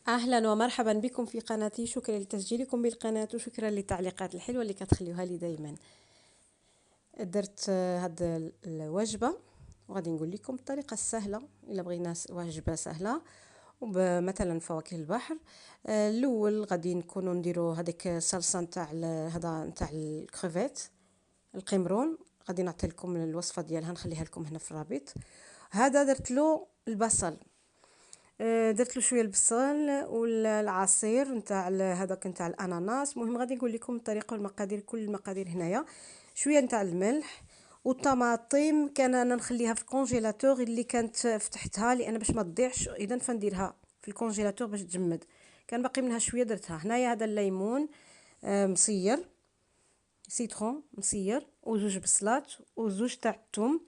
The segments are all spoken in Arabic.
اهلا ومرحبا بكم في قناتي. شكرا لتسجيلكم بالقناة وشكرا للتعليقات الحلوة اللي كتخليوها لي دائما. درت هاد الوجبة وغادي نقول لكم الطريقة السهلة الا بغينا وجبة سهلة ومثلا فواكه البحر. الاول غادي نكونوا نديروا هذيك الصلصه نتاع هذا نتاع الكريفيت القمرون. غادي نعطي لكم الوصفه ديالها، نخليها لكم هنا في الرابط. هذا درت له البصل، درت له شويه البصل والعصير نتاع هذاك نتاع الاناناس. المهم غادي نقول لكم الطريقه والمقادير، كل المقادير هنايا. شويه نتاع الملح والطماطم كان انا نخليها في الكونجيلاتور اللي كانت فتحتها لان باش ما تضيعش، اذا فنديرها في الكونجيلاتور باش تجمد. كان باقي منها شويه درتها هنايا. هذا الليمون مصير، سيترون مصير، وزوج بصلات وزوج تاع الثوم.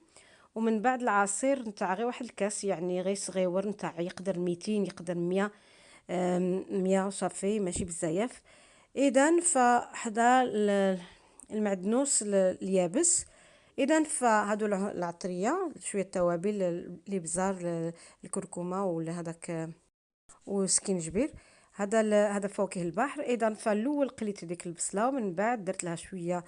ومن بعد العصير نتاع غير واحد الكاس، يعني غير صغيور نتاع يقدر 200 يقدر 100 100 صافي ماشي بزاف. اذا فحدا المعدنوس اليابس. اذا فهادو العطريه شويه التوابل، الابزار، الكركمه ولا هذاك وسكينجبير. هذا فواكه البحر. اذا فالاول قليت ديك البصله ومن بعد درت لها شويه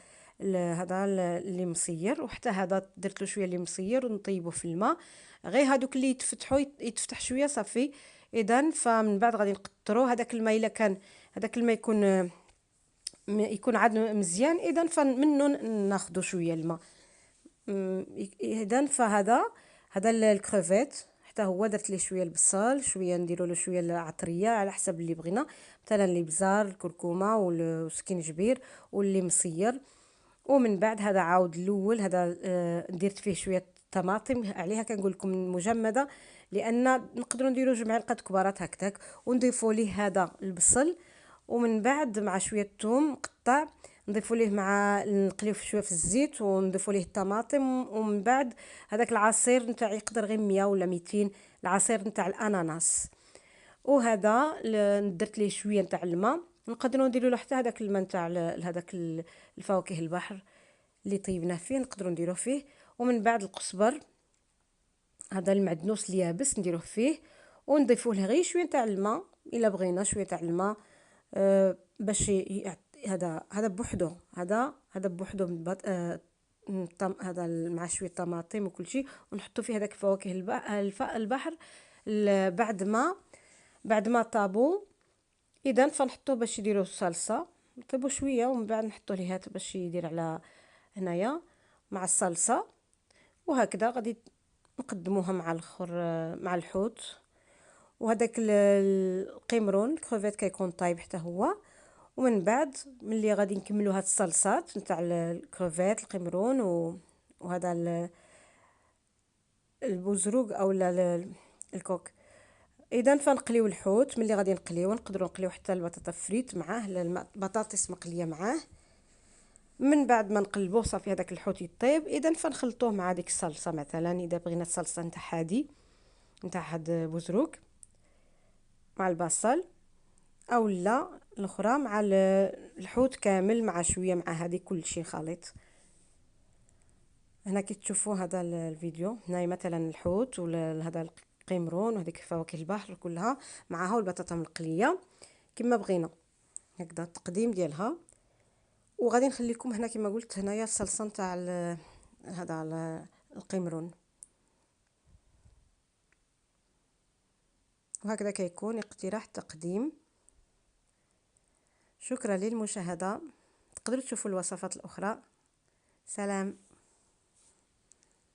هذا اللي مصير، وحتى هذا درت له شويه اللي مصير ونطيبه في الماء غير هذوك اللي يتفتحوا يتفتح شويه صافي. اذا فمن بعد غادي نقطروا هذاك الماء. الا كان هذاك الماء يكون عاد مزيان، اذا فمنه ناخذوا شويه الماء. اذا هذا الكريفيت حتى هو درت ليه شويه البصل، شويه نديروا له شويه العطريه على حسب اللي بغينا، مثلا الابزار، الكركمه والسكينجبير واللي مصير. ومن بعد هذا عاود الاول هذا درت فيه شويه طماطم عليها، كنقول لكم مجمده لان نقدروا نديروا جوج معالق كبارات هكذاك، ونضيفوا ليه هذا البصل. ومن بعد مع شويه ثوم مقطع نضيفوا ليه، مع نقليوه شويه في الزيت ونضيفوا ليه الطماطم. ومن بعد هذاك العصير نتاع يقدر غير 100 ولا 200، العصير نتاع الاناناس. وهذا درت ليه شويه نتاع الماء. نقدروا نديروا له حتى هذاك الماء نتاع هذاك الفواكه البحر اللي طيبناه فيه نقدروا نديروه فيه. ومن بعد القزبر، هذا المعدنوس اليابس نديروه فيه ونضيفوا له غير شويه نتاع الماء الا بغينا شويه تاع الماء. باش هذا بوحدو، هذا بوحدو هذا مع شويه طماطم وكل شيء، ونحطوا فيه هذاك فواكه البحر بعد ما طابوا. اذا فنحطوه باش يديروا الصلصه، نطيبوا شويه ومن بعد نحطوا ليه باش يدير على هنايا مع الصلصه. وهكذا غادي نقدموها مع الاخر مع الحوت. وهذاك القمرون الكروفيت كيكون طايب حتى هو. ومن بعد ملي غادي نكملوا هاد الصلصات نتاع الكروفيت القمرون وهذا البوزروق او الكوك. اذا فنقليو الحوت. ملي غادي نقليو نقدروا نقليو حتى البطاطا فريت معاه، البطاطس مقليه معاه. من بعد ما نقلبوه صافي هذاك الحوت يطيب. اذا فنخلطوه مع ديك الصلصه، مثلا اذا بغينا الصلصه نتاع هادي نتاع هاد بوزروق مع البصل، او لا الاخرى مع الحوت كامل مع شويه مع هذه كل شيء خليط. هنا كي تشوفوا هذا الفيديو هنا مثلا الحوت ولا هذا القمرون وهذيك فواكه البحر كلها معها والبطاطا مقليه كما بغينا. هكذا التقديم ديالها. وغادي نخليكم هنا كما قلت هنايا الصلصه نتاع هذا القمرون. وهكذا كيكون اقتراح تقديم. شكرا للمشاهده. تقدروا تشوفوا الوصفات الاخرى. سلام.